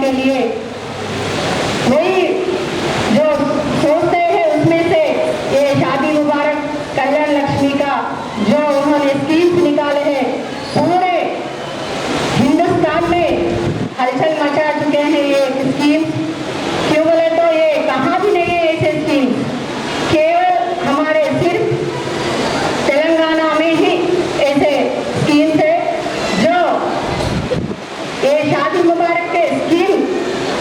के लिए वही जो सोचते हैं उसमें से ये शादी मुबारक कल्याण लक्ष्मी का जो उन्होंने स्कीम्स निकाले हैं पूरे हिंदुस्तान में हलचल मचा चुके हैं ये स्कीम्स। क्यों बोले तो ये कहाँ भी नहीं है ऐसे स्कीम्स, केवल हमारे सिर्फ तेलंगाना में ही ऐसे स्कीम्स है। जो ये शादी मुबारक के स्कीम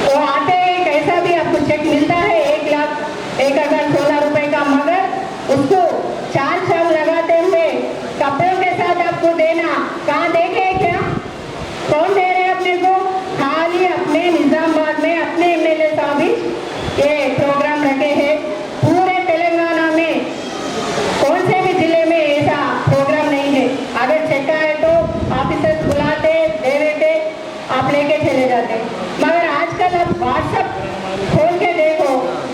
वो आते हैं कैसा भी आपको चेक मिलता है 1,01,16 रुपए का, मगर उसको 4 साल लगाते हुए कपड़ों के साथ आपको देना कहाँ देखे क्या, कौन दे रहे हैं अपने को? खाली अपने निजामाबाद में अपने एमएलए साहब ही ये प्रोग्राम रखे हैं। पूरे तेलंगाना में कौन से भी जिले में ऐसा प्रोग्राम नहीं है। अगर चेक आए तो ऑफिसर्स बुलाते दे देते, आप लेके चले जाते। मगर आजकल आप व्हाट्सएप खोल के देखो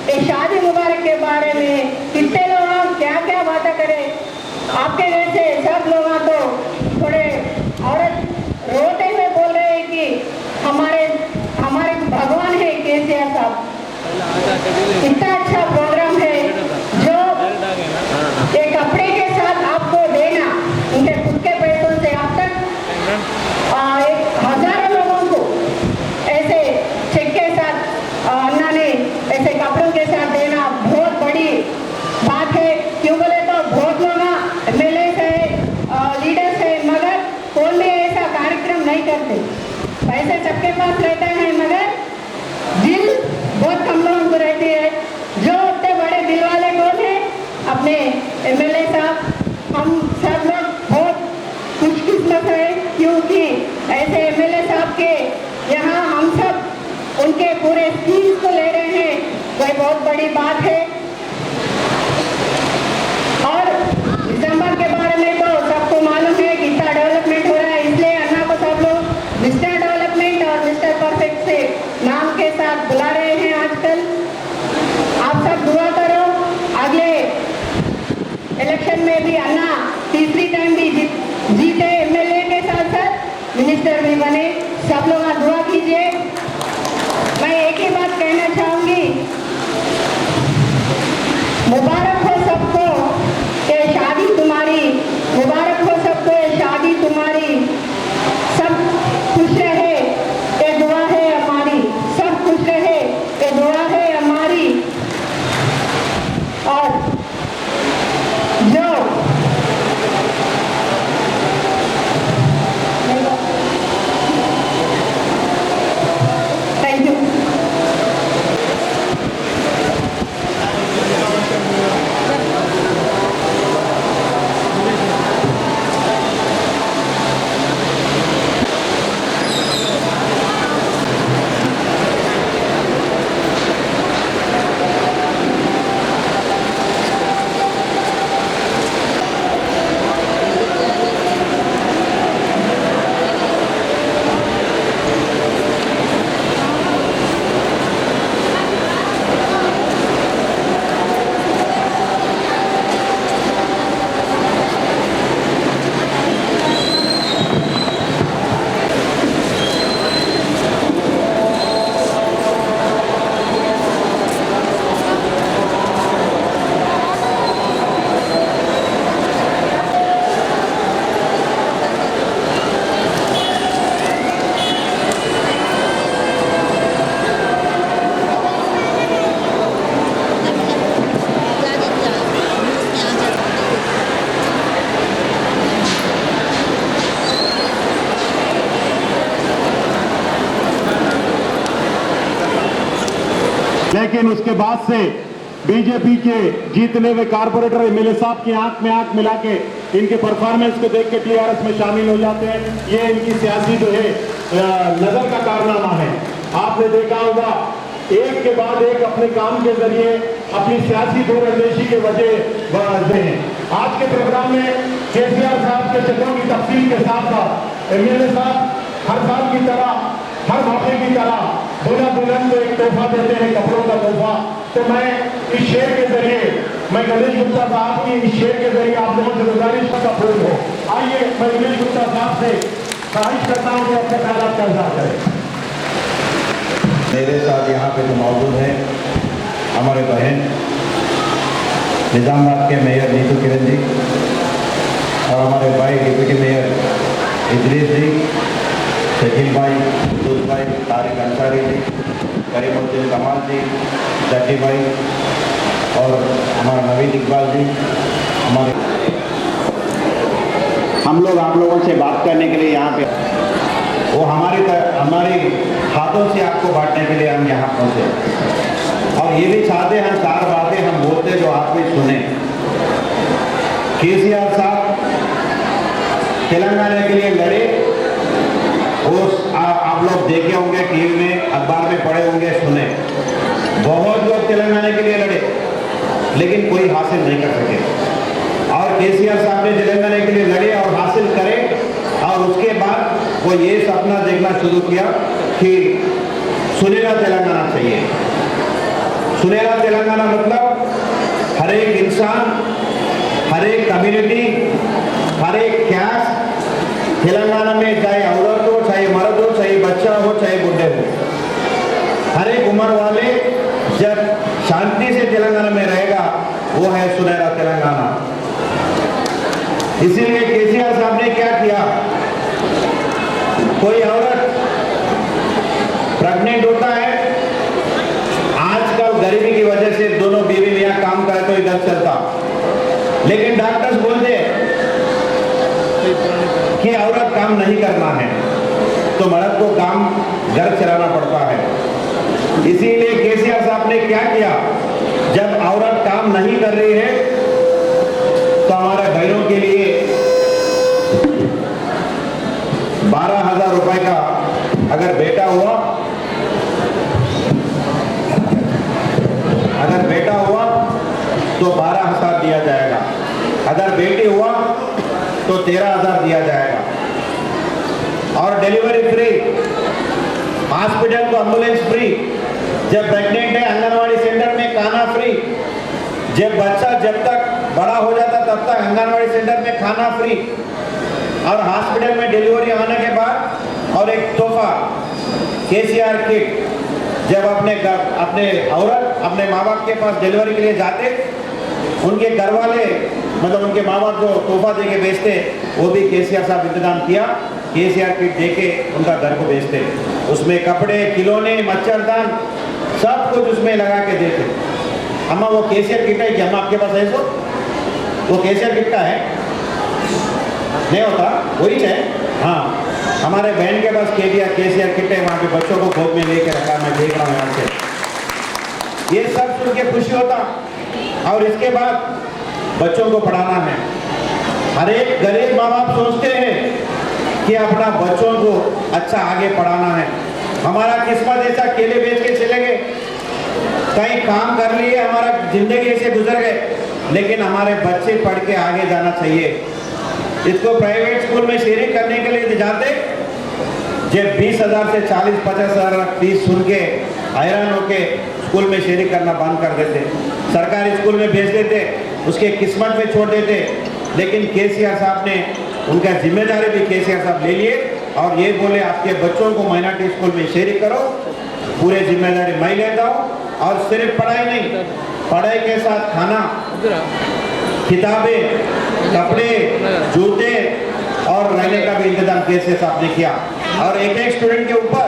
ये शादी मुबारक के बारे में कितने लोग क्या क्या बातें करें। आपके जैसे सब लोग तो थोड़े औरत रोते हुए बोल रहे हैं कि हमारे भगवान है केसीआर साहब। इतना अच्छा प्रोग्राम है जो ये कपड़े के साथ आपको देना उनके खुद के पैसों से। अब तक 1,000 लोगों को ऐसे चेक के साथ अन्ना ने ऐसे कपड़ों के साथ देना बहुत बड़ी बात है। क्यों बोले तो बहुत लोग एमएलए है लीडर्स है मगर कौन भी ऐसा कार्यक्रम नहीं करते। पैसे सबके पास रहते हैं मगर दिल बहुत कम लोगों को रहती है। जो उतने बड़े दिल वाले कौन है? अपने एमएलए साहब। हम सब लोग बहुत खुशकिस्मत है क्योंकि ऐसे एमएलए साहब के यहाँ हम सब उनके पूरे स्कीम्स को ले रहे हैं, कोई बहुत बड़ी बात है। और दिसंबर के बारे में तो सबको मालूम है कितना डेवलपमेंट हो रहा है, इसलिए अन्ना को सब लोग मिस्टर डेवलपमेंट और मिस्टर परफेक्ट से नाम के साथ बुला रहे हैं आजकल। आप सब दुआ करो अगले इलेक्शन में भी अन्ना तीसरी टाइम भी जीते, एमएलए के साथ साथ मिनिस्टर भी बने। सब लोग दुआ कीजिए। मैं एक ही बात कहना चाहूंगी, मुबारक हो सबको ये शादी तुम्हारी, मुबारक हो सबको ये शादी तुम्हारी। सब खुश रहे ये दुआ है हमारी, सब खुश रहे ये दुआ है हमारी। और जो थैंक यू। लेकिन उसके बाद से बीजेपी के जीतने हुए कारपोरेटर एमएलए साहब की आंख में आंख मिला के इनके परफॉर्मेंस को देख के टीआरएस में शामिल हो जाते हैं। ये इनकी सियासी जो है नजर का कारनामा है। आपने देखा होगा एक के बाद एक अपने काम के जरिए अपनी सियासी दूरंदेशी के वजह हैं। आज के प्रोग्राम में केसीआर साहब के चक्रों की तफसील के साथ साथ एमएलए साहब हर साल की तरह हर मौके की तरह दुल्हन को एक तोहफा देते हैं, कपड़ों का तोहफा। तो मैं इस शेर के जरिए मैं गणेश गुप्ता साहब की इस शेर के जरिए आप लोगों से गुजारिश का पूर्ण हो। आइए मैं गणेश गुप्ता साहब से ख्वाहिश करता हूँ कि अपने ख्याल का इजहार करें। मेरे साथ यहाँ पे जो मौजूद हैं हमारे बहन निज़ामाबाद के मेयर नीतू किरण जी और हमारे भाई डिप्टी मेयर इदरीस जी, शकील भाई, दूध भाई, तारिक अंसारी जी, करीमुद्दीन कमाल जी, जकी भाई और हमारा नवीद इकबाल जी। हमारे हम लोग आप लोगों से बात करने के लिए यहाँ पे, वो हमारी हाथों से आपको बांटने के लिए हम यहाँ पहुँचे और ये भी चाहते हैं हम 4 बातें हम बोलते जो आप भी सुने। केसीआर साहब तेलंगाना के लिए लड़े, वो आप लोग देखे होंगे, टीवी में, अखबार में पढ़े होंगे, सुने। बहुत लोग तेलंगाना के लिए लड़े लेकिन कोई हासिल नहीं कर सके और केसीआर साहब ने तेलंगाना के लिए लड़े और हासिल करे और उसके बाद वो ये सपना देखना शुरू किया कि सुनहरा तेलंगाना चाहिए। सुनहरा तेलंगाना मतलब हर एक इंसान, हर एक कम्युनिटी, हर एक कैस्ट तेलंगाना में, चाहे औरत हो, चाहे मर्द हो, चाहे बच्चा हो, चाहे बुढ़े हो, हर एक उम्र वाले जब शांति से तेलंगाना में रहेगा वो है सुनहरा तेलंगाना। इसीलिए केसीआर साहब ने क्या किया, कोई औरत प्रेग्नेंट होता है, आजकल गरीबी की वजह से दोनों बीवी मियां काम करे तो इधर चलता, लेकिन डॉक्टर्स बोलते कि औरत काम नहीं करना है तो मर्द को काम घर चलाना पड़ता है। इसीलिए केसीआर साहब ने क्या किया, जब औरत काम नहीं कर रही है तो हमारे भाइयों के लिए 12,000 रुपए का अगर बेटा हुआ तो 12,000 दिया जाएगा, अगर बेटी हुआ तो 13,000 दिया जाएगा और डिलीवरी फ्री, हॉस्पिटल को एम्बुलेंस फ्री, जब प्रेग्नेंट है आंगनवाड़ी सेंटर में खाना फ्री, जब बच्चा जब तक बड़ा हो जाता तब तक आंगनवाड़ी सेंटर में खाना फ्री और हॉस्पिटल में डिलीवरी आने के बाद और एक तोहफा केसीआर किट, जब अपने औरत अपने माँ बाप के पास डिलीवरी के लिए जाते, उनके घर वाले मतलब उनके माँ बाप को तोहफा दे के बेचते, वो भी केसीआर साहब इंतजाम किया, केसीआर किट दे के उनका घर को बेचते, उसमें कपड़े, खिलौने, मच्छरदान सब कुछ उसमें लगा के देते। अम्मा वो केसीआर किट है कि अम्मा आपके पास है? सो वो केसीआर किट का है, नहीं होता वही है। हाँ, हमारे बहन के पास केसीआर किट है, वहाँ पे बच्चों को गोद में लेके रखा, मैं देख रहा हूँ यहाँ से। ये सब सुन के खुशी होता और इसके बाद बच्चों को पढ़ाना है। हर एक गरीब माँ बाप सोचते हैं कि अपना बच्चों को अच्छा आगे पढ़ाना है। हमारा किस्मत ऐसा केले बेच के चले गए, कहीं काम कर लिए, हमारा जिंदगी ऐसे गुजर गए, लेकिन हमारे बच्चे पढ़ के आगे जाना चाहिए। इसको प्राइवेट स्कूल में शेयरिंग करने के लिए जाते, जब 20,000 से 40-50,000 फीस सुन के हैरान होके स्कूल में शेयरिंग करना बंद कर देते, सरकारी स्कूल में भेज देते, उसके किस्मत में छोड़ देते। लेकिन केसीआर साहब ने उनका जिम्मेदारी भी केसीआर साहब ले लिए और ये बोले आपके बच्चों को माइनॉरिटी स्कूल में शेयरिंग करो, पूरे जिम्मेदारी मैं लेता हूँ। और सिर्फ पढ़ाई नहीं, पढ़ाई के साथ खाना, किताबें, कपड़े, जूते और रहने का भी इंतजाम केसीआर साहब ने किया और एक स्टूडेंट के ऊपर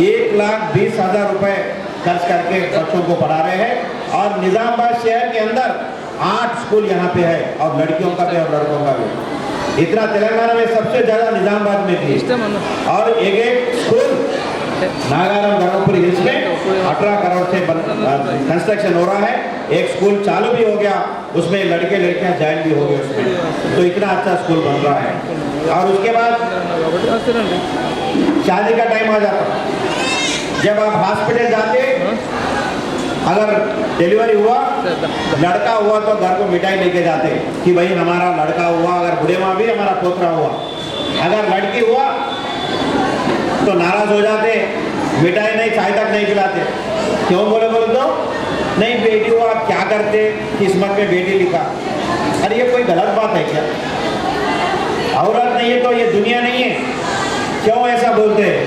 1,20,000 रुपए खर्च करके बच्चों को पढ़ा रहे हैं। और निजामाबाद शहर के अंदर 8 स्कूल यहाँ पे है और लड़कियों का भी और लड़कों का भी। इतना तेलंगाना में सबसे ज्यादा निजामाबाद में थी और एक स्कूल नागारम धर्मपुरी हिल्स में 18 करोड़ से कंस्ट्रक्शन हो रहा है। एक स्कूल चालू भी हो गया, उसमें लड़के लड़कियां ज्वाइन भी हो गए उसमें, तो इतना अच्छा स्कूल बन रहा है। और उसके बाद शादी का टाइम आ जाता, जब आप हॉस्पिटल जाते, अगर डिलीवरी हुआ, लड़का हुआ तो घर को मिठाई लेके जाते कि भाई हमारा लड़का हुआ, अगर बूढ़े माँ भी हमारा पोतरा हुआ। अगर लड़की हुआ तो नाराज हो जाते, मिठाई नहीं, चाय तक नहीं पिलाते। क्यों बोले तो नहीं बेटी हुआ, आप क्या करते, किस्मत में बेटी लिखा। अरे ये कोई गलत बात है क्या? औरत नहीं है तो ये दुनिया नहीं है, क्यों ऐसा बोलते हैं?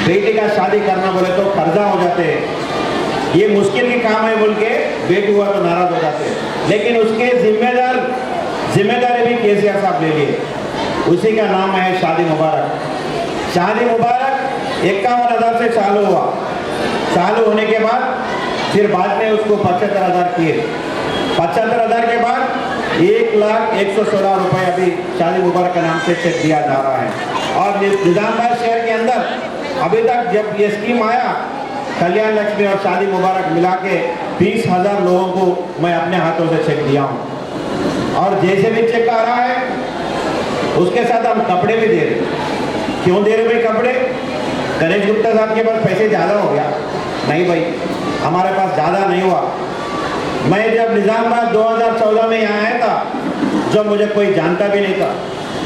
बेटी का शादी करना बोले तो कर्जा हो जाते हैं, ये मुश्किल की काम है बोल के बेटी हुआ तो नाराज हो जाते हैं। लेकिन उसके जिम्मेदारी भी केसीआर साहब ले लिए, उसी का नाम है शादी मुबारक। शादी मुबारक 51,000 से चालू हुआ, चालू होने के बाद फिर बाद में उसको 75,000 किए, 75,000 के बाद 1,01,16 रुपए अभी शादी मुबारक के नाम से चेक दिया जा रहा है। और निजामाबाद शहर के अंदर अभी तक जब ये स्कीम आया, कल्याण लक्ष्मी और शादी मुबारक मिला के 20,000 लोगों को मैं अपने हाथों से चेक दिया हूँ। और जैसे भी चेक आ रहा है उसके साथ हम कपड़े भी दे रहे हैं। क्यों दे रहे भाई कपड़े? गणेश गुप्ता साहब के पास पैसे ज़्यादा हो गया? नहीं भाई, हमारे पास ज़्यादा नहीं हुआ। मैं जब निजामाबाद 2014 में यहाँ आया था, जब मुझे कोई जानता भी नहीं था,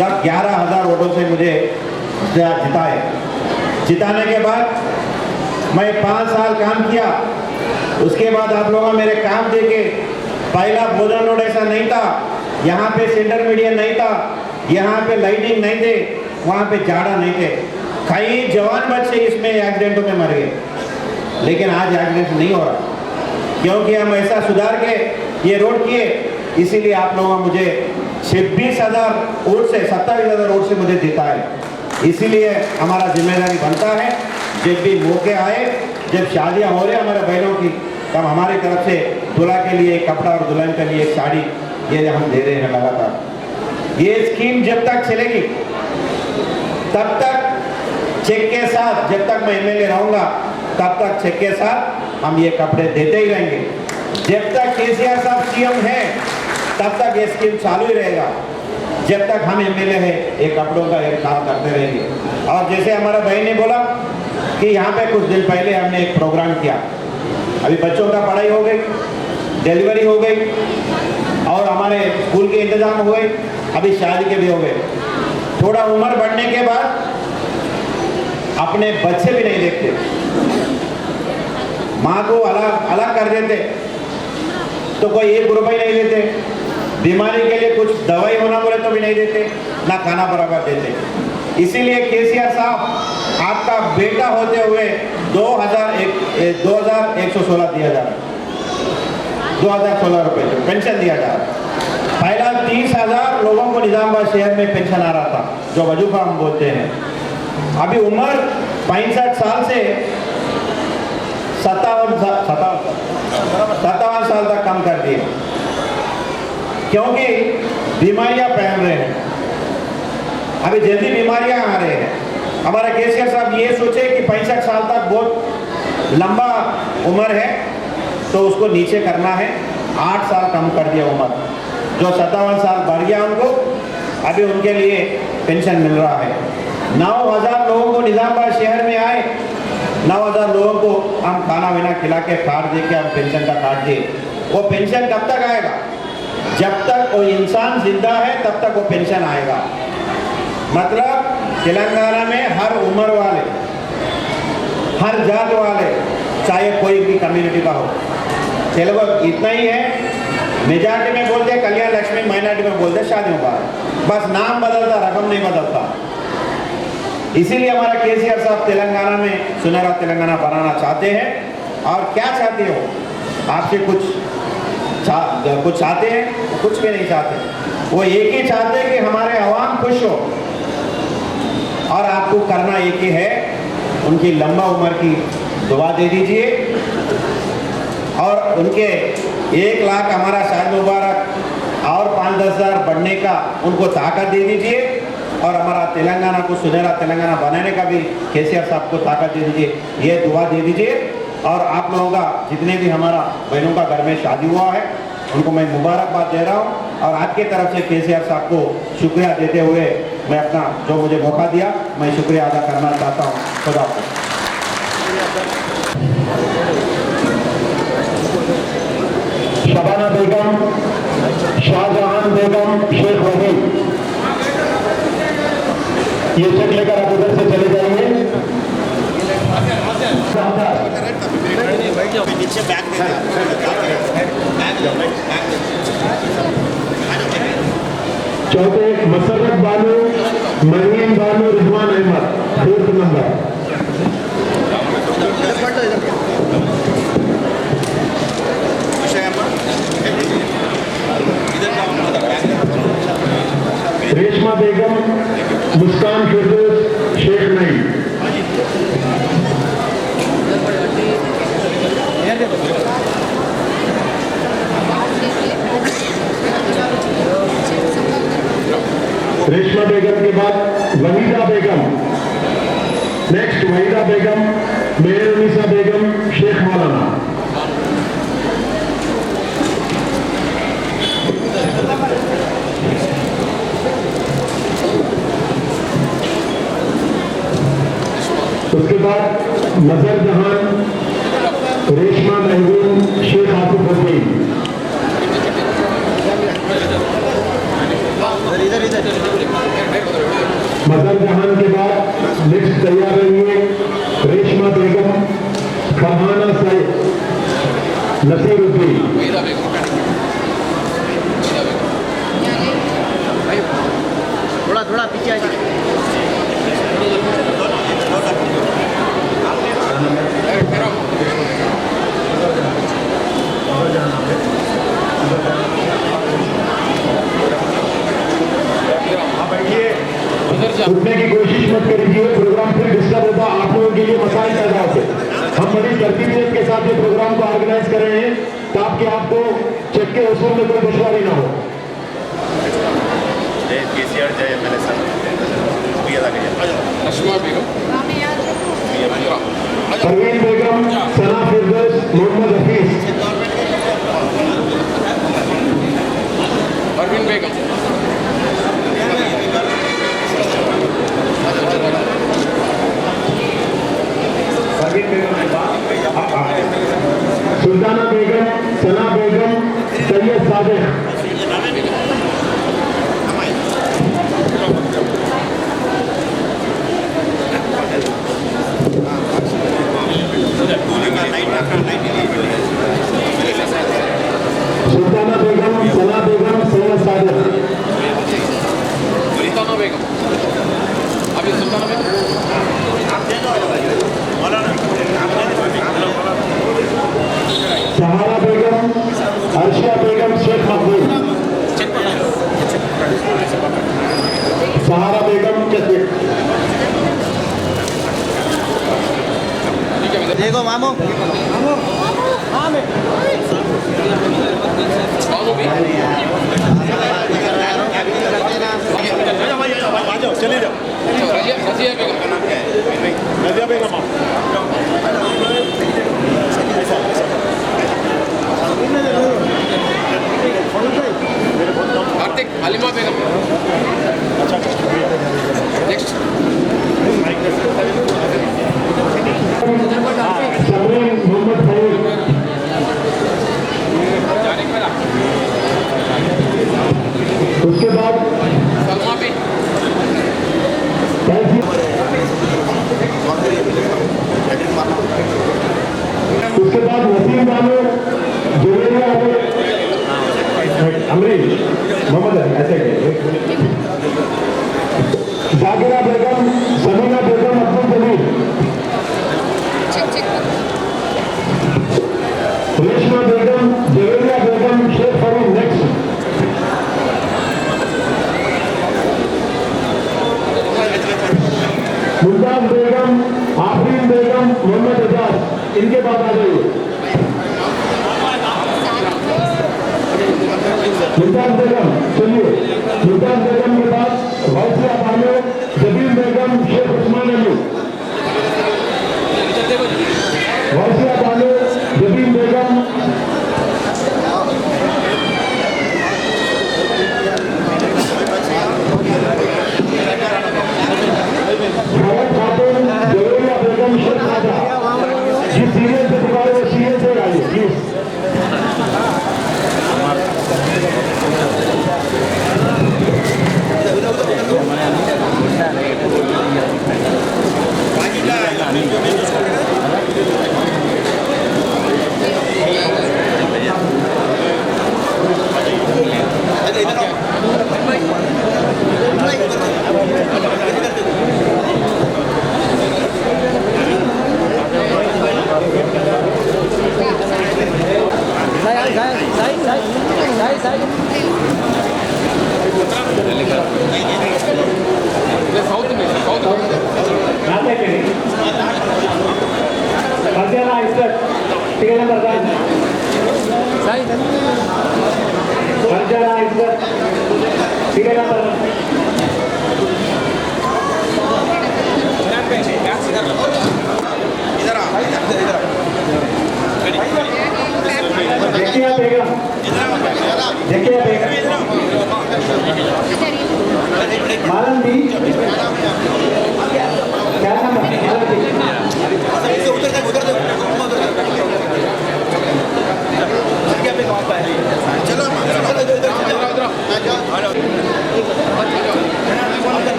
तब 11,000 वोटों से मुझे जिताए। जिताने के बाद मैं 5 साल काम किया। उसके बाद आप लोगों मेरे काम देखे, पहला भोजन रोड ऐसा नहीं था, यहाँ पे सेंटर मीडिया नहीं था, यहाँ पे लाइटिंग नहीं थे, वहाँ पे जाड़ा नहीं थे। कई जवान बच्चे इसमें एक्सीडेंटों में मर गए, लेकिन आज एक्सीडेंट नहीं हो रहा क्योंकि हम ऐसा सुधार के ये रोड किए। इसीलिए आप लोगों मुझे 26,000 वोट से 27,000 वोट से मुझे जीता है। इसीलिए हमारा जिम्मेदारी बनता है, जब भी मौके आए, जब शादियां हो रही हमारे बहनों की, तब हमारी तरफ से दूल्हा के लिए एक कपड़ा और दुल्हन के लिए एक साड़ी ये हम दे रहे हैं लगातार। ये स्कीम जब तक चलेगी तब तक चेक के साथ, जब तक मैं एमएलए रहूंगा तब तक चेक के साथ हम ये कपड़े देते ही रहेंगे। जब तक केसीआर साहब सीएम हैं तब तक ये स्कीम चालू ही रहेगा। जब तक हम एमएलए हैं ये कपड़ों का एक काम करते रहेंगे। और जैसे हमारा भाई ने बोला कि यहाँ पे कुछ दिन पहले हमने एक प्रोग्राम किया, अभी बच्चों का पढ़ाई हो गई, डिलीवरी हो गई और हमारे स्कूल के इंतजाम हो गए, अभी शादी के भी हो गए। थोड़ा उम्र बढ़ने के बाद अपने बच्चे भी नहीं देखते, माँ को अलग कर देते, तो कोई 1 रुपये नहीं देते, बीमारी के लिए कुछ दवाई होना बोले तो भी नहीं देते, ना खाना बराबर देते। इसीलिए केसीआर साहब आपका बेटा होते हुए 2,116 दिया जा रहा है, 2,016 रुपये पेंशन दिया जा रहा है। पहला 30,000 लोगों को निजामाबाद शहर में पेंशन आ रहा था, जो वजूफा हम बोलते हैं। अभी उम्र 65 साल से 57 साल तक कम कर दिए, क्योंकि बीमारियां फैल रहे हैं, अभी जल्दी बीमारियां आ रहे हैं। हमारा केसीआर साहब ये सोचे कि 65 साल तक बहुत लंबा उम्र है तो उसको नीचे करना है, 8 साल कम कर दिया उम्र, जो 57 साल बढ़ गया उनको, अभी उनके लिए पेंशन मिल रहा है। 9,000 लोगों को निजामाबाद शहर में आए, 9,000 लोगों को हम खाना वाना खिला के कार्ड दे के हम पेंशन का कार्ड दिए। वो पेंशन कब तक आएगा? जब तक वो इंसान जिंदा है तब तक वो पेंशन आएगा। मतलब तेलंगाना में हर उम्र वाले, हर जात वाले, चाहे कोई भी कम्युनिटी का हो, तेलुगु इतना ही है। मेजॉरिटी में बोलते कल्याण लक्ष्मी, माइनॉरिटी में बोलते शादी मुबारक, बस नाम बदलता, रकम नहीं बदलता। इसीलिए हमारा केसीआर साहब तेलंगाना में सुनहरा तेलंगाना बनाना चाहते हैं। और क्या चाहते हो? आपसे कुछ चाहते हैं? कुछ भी नहीं चाहते, वो एक ही चाहते हैं कि हमारे अवाम खुश हो। और आपको करना एक ही है, उनकी लंबा उम्र की दुआ दे दीजिए और उनके 1 लाख हमारा शादी मुबारक और 5-10 हज़ार बढ़ने का उनको ताकत दे दीजिए। और हमारा तेलंगाना को सुनहरा तेलंगाना बनाने का भी केसीआर साहब को ताकत दे दीजिए, ये दुआ दे दीजिए। और आप लोगों का जितने भी हमारा बहनों का घर में शादी हुआ है उनको मैं मुबारकबाद दे रहा हूँ। और आपके तरफ से केसीआर साहब को शुक्रिया देते हुए मैं अपना जो मुझे मौका दिया मैं शुक्रिया अदा करना चाहता हूँ। खुदा हाफ़िज़। शबाना बेगम, शाहजहान बेगम, शेख वहीद, ये चेक लेकर आप उधर से चले जाएंगे। चौथे मसरत बानू, मरियम बानू, रिजवान अहमद, 4th नंबर। मुस्कान फिरदौस शेख नईम। रेशमा बेगम के बाद वहीदा बेगम। नेक्स्ट वहीदा बेगम, मेहरुनिसा बेगम, शेख मौलाना। उसके बाद नजर जहान, रेशमा महबूब, शेख आसिफ हुसैन। मजर जहान के बाद नेक्स्ट तैयार रहिए रेशमा बेगम, फरहाना सईद, नसीरुद्दीन। थोड़ा थोड़ा पीछे आ जाए। उठने की कोशिश मत करिए, प्रोग्राम फिर डिस्टर्ब होता, आप लोगों के लिए मसाइल पैदा होते। हम बड़ी तरतीब के साथ ये प्रोग्राम को ऑर्गेनाइज कर रहे हैं ताकि आपको चेक के उसूल में कोई दुश्वारी ना हो। परवीन बेगम, सना फिरदौस, मोहम्मद हफीज। परवीन बेगम, सुल्ताना बेगम, सना बेगम, सैयद सादिक। सुल्ताना बेगम, सना बेगम, सैयद सादिक। सुल्ताना बेगम, अभी सुल्ताना बेगम, सहारा बेगम, अर्शिया बेगम, शेख मकबूल। सहारा बेगम चेक। देखो मामू, मामू भी चले जाओ। रजिया बेगम, रजिया बेगम कार्तिक, हालिमा बेगम। नेक्स्ट सबरीन मोहम्मद फैज। उसके बाद सलमा भी, उसके बाद वसीम बानो, जुवेरिया अमरीश मोहम्मद ऐसे जाकिरा बेगम, समीना बेगम, अब्दुल जमील। रेशमा बेगम, जुवेरिया बेगम, शेख फरीद। नेक्स्ट मुमताज बेगम, आफरीन बेगम, मोहम्मद एजाज। इनके बाद आ जाइए। मुमताज बेगम, चलिए। मुमताज बेगम के बाद गौसिया बानो, जबीर बेगम, शेख उस्मान अली। गौसिया बानो, जबीर बेगम, फौज खातून, जुवेरिया बेगम, शेख खाजा। जिस सीरियल से पुकारे वो सीरियल से आइए प्लीज।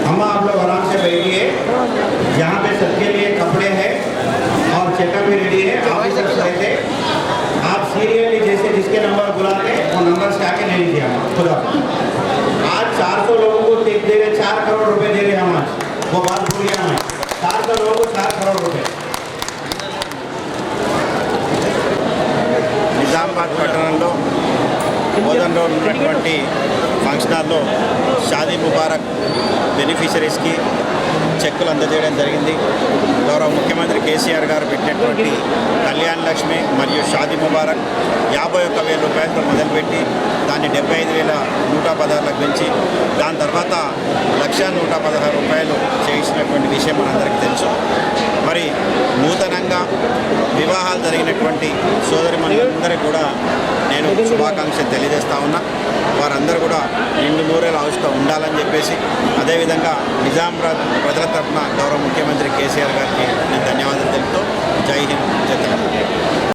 अम्मा आप लोग आराम से बैठिए। यहाँ पे सबके लिए कपड़े हैं और चेकअप भी रेडी है। ऑफिसर्स रहते, आप सीरियली जैसे जिसके नंबर बुलाते वो नंबर से आके ले लीजिए। हम खुदा आज 400 लोगों को टिप दे रहे, 4 करोड़ रुपए दे रहे हम आज। वो बात भूलिए हमें, 400 लोगों को 4 करोड़ रुपए। నిజామాబాద్ పట్టణంలో బోధన్ రోడ్ ఉన్నటువంటి ఫంక్షన్ హాల్లో షాదీ ముబారక్ బెనిఫిషరీస్కి చెక్కులు అందజేయడం జరిగింది. గౌరవ ముఖ్యమంత్రి కేసీఆర్ గారు పెట్టినటువంటి కళ్యాణ్ లక్ష్మి మరియు షాదీ ముబారక్ 51,000 రూపాయలతో మొదలుపెట్టి దాన్ని 75,116లకు పెంచి దాని తర్వాత 1,116 రూపాయలు చేయించినటువంటి విషయం మనందరికీ తెలుసు. మరి నూతనంగా వివాహాలు జరిగినటువంటి సోదరిమణులందరికీ కూడా నేను శుభాకాంక్షలు తెలియజేస్తా ఉన్నా. వారందరూ కూడా నిండు నూరేళ్ళ ఆయుష్తో ఉండాలని చెప్పేసి, అదేవిధంగా నిజామాబాద్ ప్రజల తరఫున గౌరవ ముఖ్యమంత్రి కేసీఆర్ గారికి నేను ధన్యవాదాలు తెలుపుతూ జై హింద్, జై తెలంగాణ.